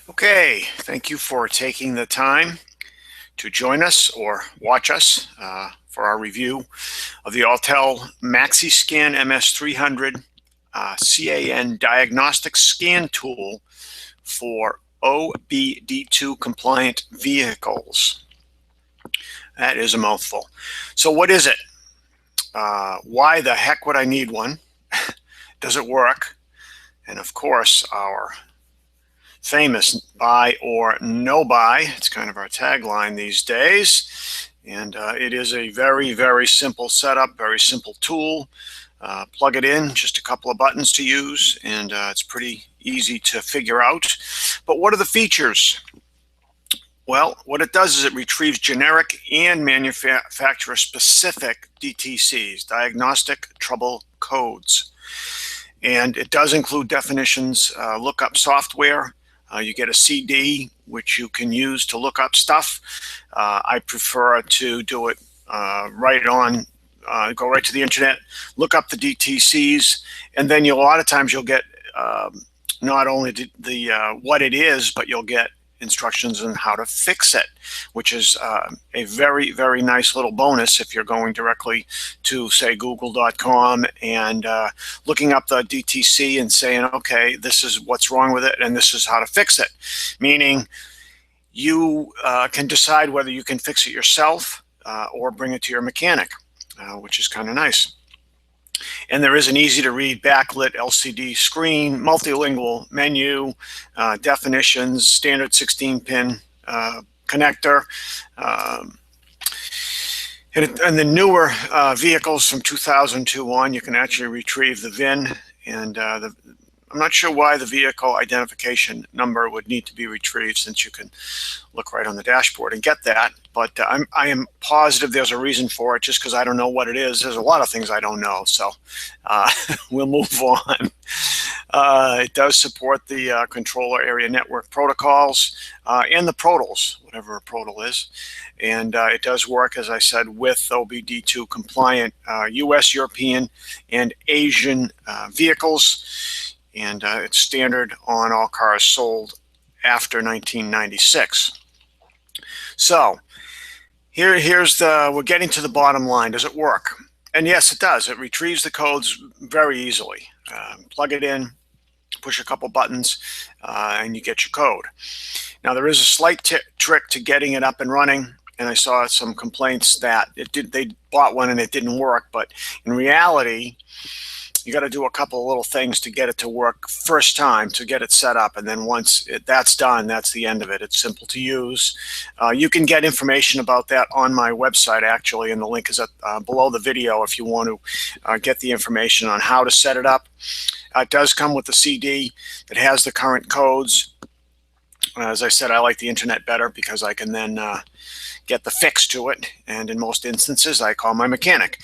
Okay, thank you for taking the time to join us or watch us for our review of the Autel MaxiScan MS300 CAN diagnostic scan tool for OBDII compliant vehicles. That is a mouthful. So what is it? Why the heck would I need one? Does it work? And of course, our famous buy or no buy. It's kind of our tagline these days. And it is a very, very simple setup, very simple tool. Plug it in, just a couple of buttons to use, and it's pretty easy to figure out. But what are the features? Well, what it does is it retrieves generic and manufacturer-specific DTCs, diagnostic trouble codes. And it does include definitions, lookup software. You get a CD, which you can use to look up stuff. I prefer to do it right on, go right to the internet, look up the DTCs, and then a lot of times you'll get not only the what it is, but you'll get instructions on how to fix it, which is a very, very nice little bonus if you're going directly to, say, google.com and looking up the DTC and saying, okay, this is what's wrong with it and this is how to fix it. Meaning you can decide whether you can fix it yourself or bring it to your mechanic, which is kind of nice. And there is an easy-to-read backlit LCD screen, multilingual menu, definitions, standard 16-pin connector. And the newer vehicles from 2002 on, you can actually retrieve the VIN. And I'm not sure why the vehicle identification number would need to be retrieved, since you can look right on the dashboard and get that. But I am positive there's a reason for it, just because I don't know what it is. There's a lot of things I don't know, so we'll move on. It does support the controller area network protocols and the protals, whatever a protal is. And it does work, as I said, with OBDII compliant US, European, and Asian vehicles. And it's standard on all cars sold after 1996. So we're getting to the bottom line. Does it work? And yes, it does. It retrieves the codes very easily. Plug it in, push a couple buttons, and you get your code. Now, there is a slight trick to getting it up and running. And I saw some complaints that they bought one and it didn't work. But in reality, you got to do a couple of little things to get it to work first time, to get it set up. And then once that's done, that's the end of it. It's simple to use. You can get information about that on my website, actually, and the link is below the video if you want to get the information on how to set it up. It does come with a CD that has the current codes. As I said, I like the internet better because I can then get the fix to it, and in most instances I call my mechanic.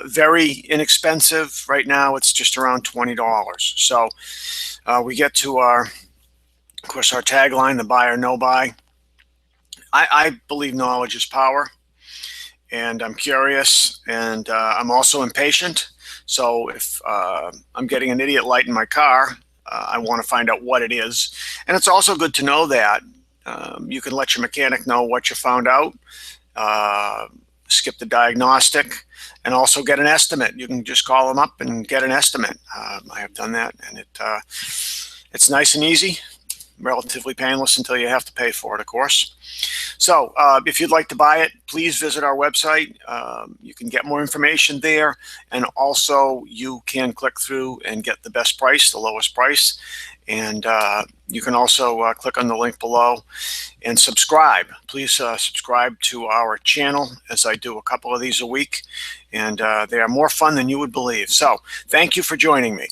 Very inexpensive. Right now it's just around $20. So we get to of course, our tagline, the buy or no buy. I believe knowledge is power, and I'm curious, and I'm also impatient. So if I'm getting an idiot light in my car, I want to find out what it is. And it's also good to know that you can let your mechanic know what you found out, skip the diagnostic, and also get an estimate. You can just call them up and get an estimate. I have done that, and it's nice and easy, relatively painless until you have to pay for it, of course. So if you'd like to buy it, please visit our website. You can get more information there, and also you can click through and get the best price, the lowest price. And you can also click on the link below and subscribe. Please subscribe to our channel, as I do a couple of these a week, and they are more fun than you would believe. So thank you for joining me.